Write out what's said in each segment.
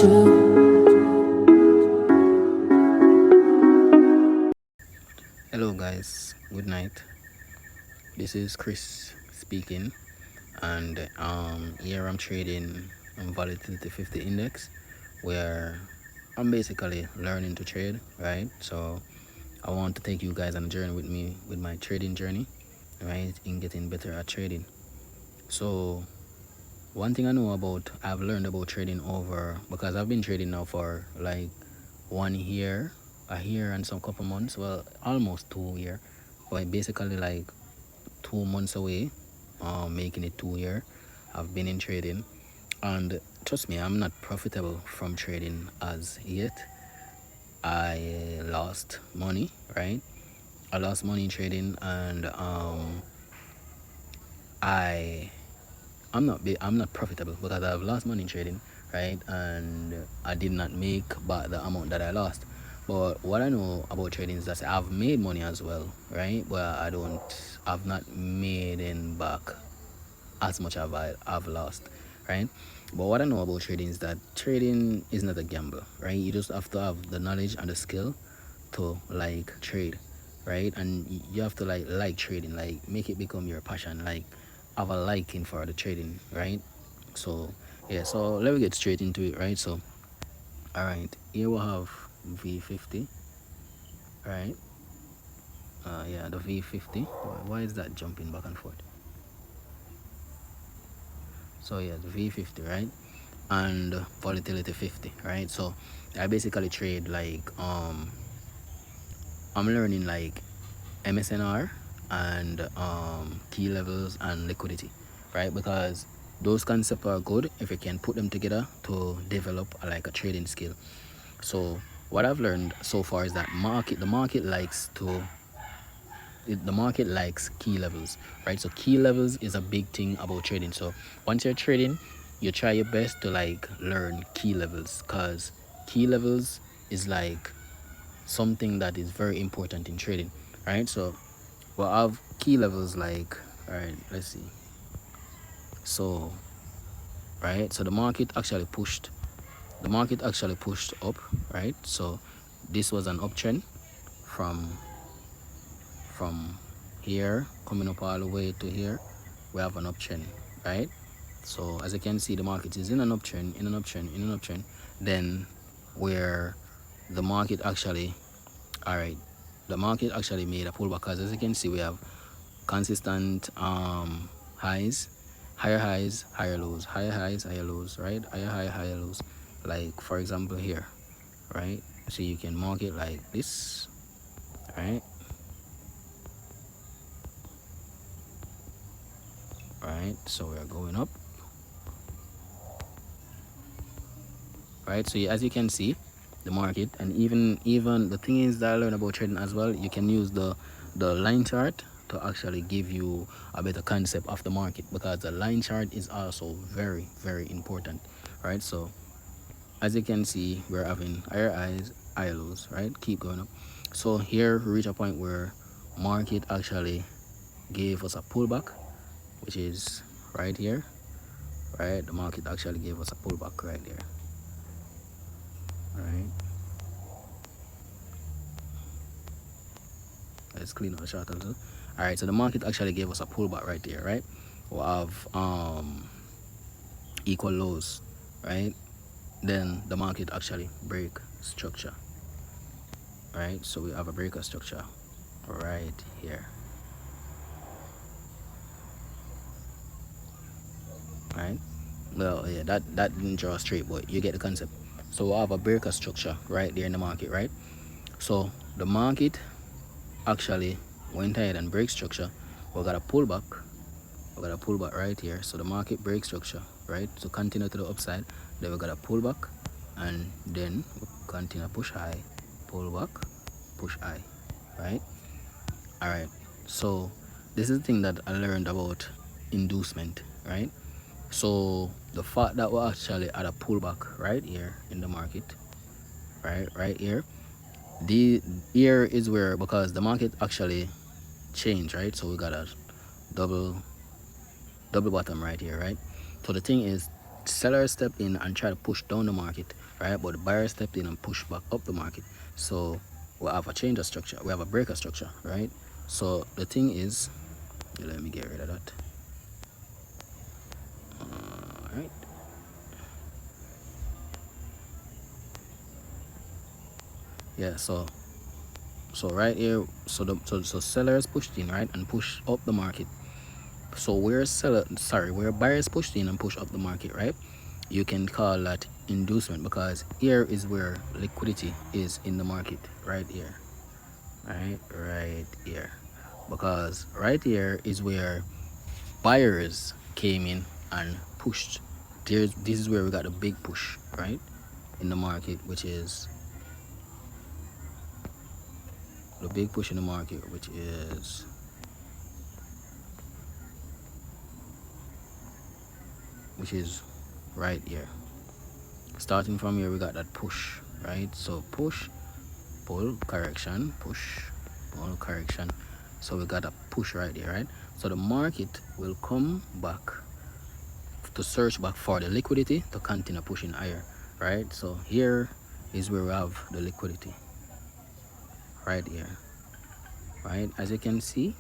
Hello guys, good night. This is Chris speaking, and here I'm trading on volatility 50 index, where I'm basically learning to trade, right? So I want to take you guys on a journey with me with my trading journey, right, in getting better at trading. So one thing I've learned about trading over, because I've been trading now for like 1 year, a year and some couple months, well, almost 2 years, but basically like 2 months away, making it 2 year. I've been in trading, and trust me, I'm not profitable from trading as yet. I lost money, right? I lost money in trading, and I'm not profitable because I've lost money in trading, right? And I did not make back the amount that I lost. But what I know about trading is that I've made money as well, right? But I've not made in back as much as I've lost, right? But what I know about trading is that trading is not a gamble, right? You just have to have the knowledge and the skill to like trade, right? And you have to like trading, like make it become your passion, like have a liking for the trading, right? So yeah, so let me get straight into it, right? So all right, here we have V50, right? Yeah, the V50. Why is that jumping back and forth? So yeah, the V50, right? And volatility 50, right? So I basically trade like I'm learning like msnr and key levels and liquidity, right? Because those concepts are good if you can put them together to develop like a trading skill. So what I've learned so far is that the market likes key levels, right? So key levels is a big thing about trading. So once you're trading, you try your best to like learn key levels, because key levels is like something that is very important in trading, right? So we'll have key levels like, all right, let's see. So right, so the market actually pushed up, right? So this was an uptrend from here coming up all the way to here. We have an uptrend, right? So as you can see, the market is in an uptrend, then where the market actually, all right, the market actually made a pullback, because as you can see, we have consistent highs, higher lows, higher highs, higher lows, right? Higher high, higher lows. Like for example here, right? So you can mark it like this, right? Right, so we're going up, right? So as you can see, the market, and even the thing is that I learned about trading as well, you can use the line chart to actually give you a better concept of the market, because the line chart is also very, very important, right? So as you can see, we're having higher highs, higher lows, right? Keep going up. So here we reach a point where market actually gave us a pullback, which is right here, right? The market actually gave us a pullback right there, right? Let's clean up the chart a little. All right, so the market actually gave us a pullback right there, right? We'll have equal lows, right? Then the market actually break structure, right? So we have a breaker structure right here, right? Well, yeah, that didn't draw straight, but you get the concept. So we'll have a breaker structure right there in the market, right? So the market actually went ahead and break structure. We got a pullback. We got a pullback right here. So the market break structure, right? So continue to the upside. Then we got a pullback, and then we continue push high, pullback, push high, right? All right. So this is the thing that I learned about inducement, right? So the fact that we actually had a pullback right here in the market, right here, the here is where, because the market actually changed, right? So we got a double bottom right here, right? So the thing is, sellers step in and try to push down the market, right? But the buyer stepped in and pushed back up the market. So we have a change of structure, we have a breaker structure, right? So the thing is, let me get rid of that. All right. Yeah. So right here, so sellers pushed in, right, and pushed up the market. So where buyers pushed in and pushed up the market, right? You can call that inducement, because here is where liquidity is in the market, right here, right here, because right here is where buyers came in and pushed. This is where we got a big push, right, in the market, which is the big push in the market, which is right here. Starting from here, we got that push, right? So push, pull, correction, push, pull, correction. So we got a push right there, right? So the market will come back to search back for the liquidity to continue pushing higher, right? So here is where we have the liquidity, right here, right? As you can see,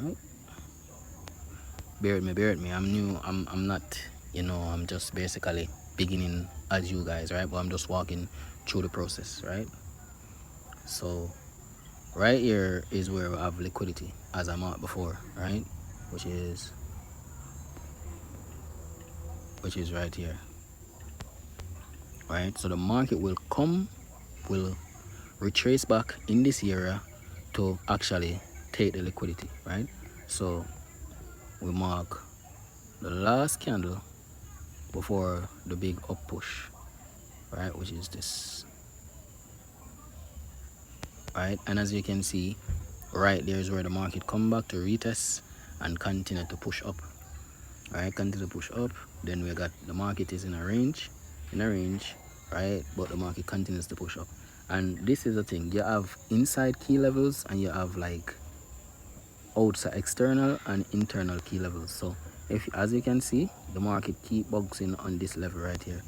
right? Bear with me. I'm new. I'm not, I'm just basically beginning as you guys, right? But I'm just walking through the process, right? So right here is where we have liquidity, as I marked before, right? Which is right here, right? So the market will retrace back in this area to actually take the liquidity, right? So we mark the last candle before the big up push, right? Which is this, right? And as you can see, right there is where the market come back to retest and continue to push up, right? Continue to push up. Then we got the market is in a range, right? But the market continues to push up. And this is the thing, you have inside key levels and you have like outside external and internal key levels. So if, as you can see, the market keep bouncing on this level right here,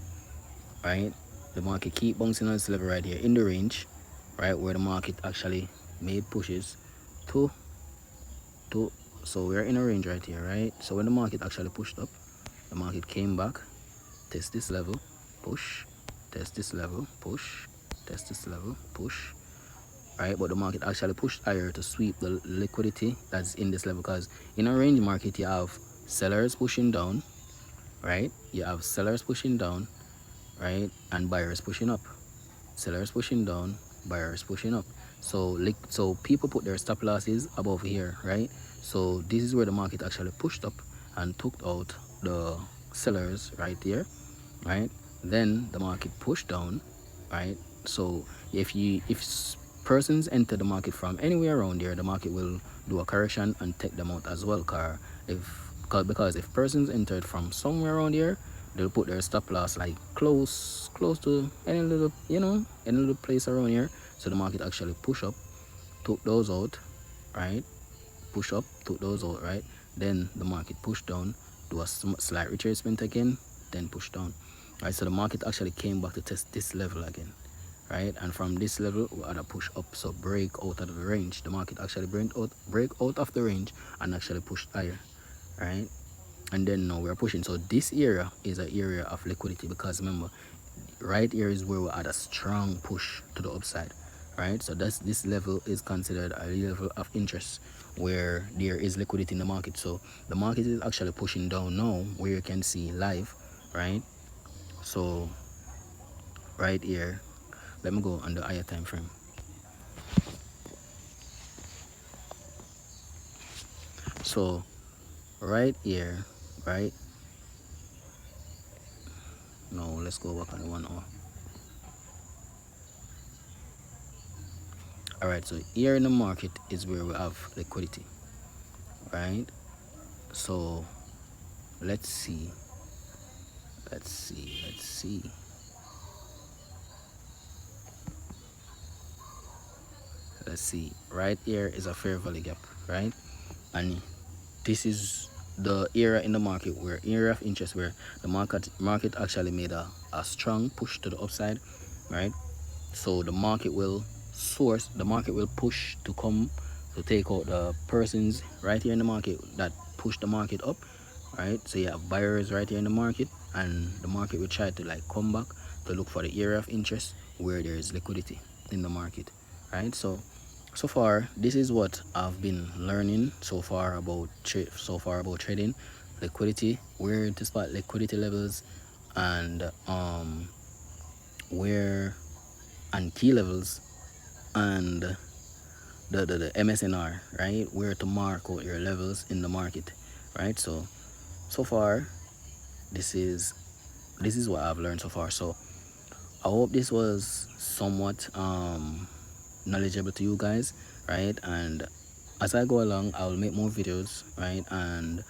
right? The market keep bouncing on this level right here in the range, right, where the market actually made pushes to so we're in a range right here, right? So when the market actually pushed up, the market came back, test this level, push, test this level, push, test this level, push, right? But the market actually pushed higher to sweep the liquidity that's in this level, because in a range market you have sellers pushing down, right? You have sellers pushing down, right, and buyers pushing up. Sellers pushing down, buyers pushing up. So people put their stop losses above here, right? So this is where the market actually pushed up and took out the sellers right here, right? Then the market pushed down, right? So if persons enter the market from anywhere around here, the market will do a correction and take them out as well. Because if persons entered from somewhere around here, they'll put their stop loss like close to any little any little place around here. So the market actually push up, took those out, right? Push up, took those out, right? Then the market push down, do a slight retracement again, then push down, right? So the market actually came back to test this level again, right? And from this level we had a push up, so break out of the range. The market actually break out of the range and actually pushed higher, right? And then now we're pushing. So this area is an area of liquidity, because remember, right here is where we had a strong push to the upside, right? So this level is considered a level of interest where there is liquidity in the market. So the market is actually pushing down now, where you can see live, right? So right here, let me go on the higher time frame. So right here, right now, let's go back on the 1 hour. All right, so here in the market is where we have liquidity, right? So let's see, guys see right here is a fair value gap, right? And this is the area in the market, where area of interest, where the market actually made a strong push to the upside, right? So the market will push to come to take out the persons right here in the market that push the market up, right? So you have buyers right here in the market, and the market will try to like come back to look for the area of interest where there is liquidity in the market, right? So far this is what I've been learning so far about trading, liquidity, where to spot liquidity levels, and where and key levels, and the msnr, right, where to mark out your levels in the market, right? So far this is what I've learned so far. So I hope this was somewhat knowledgeable to you guys, right? And as I go along, I will make more videos, right? And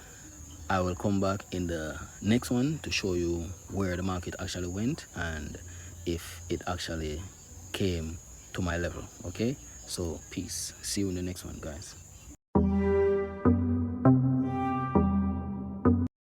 I will come back in the next one to show you where the market actually went and if it actually came to my level. Okay, so peace, see you in the next one, guys.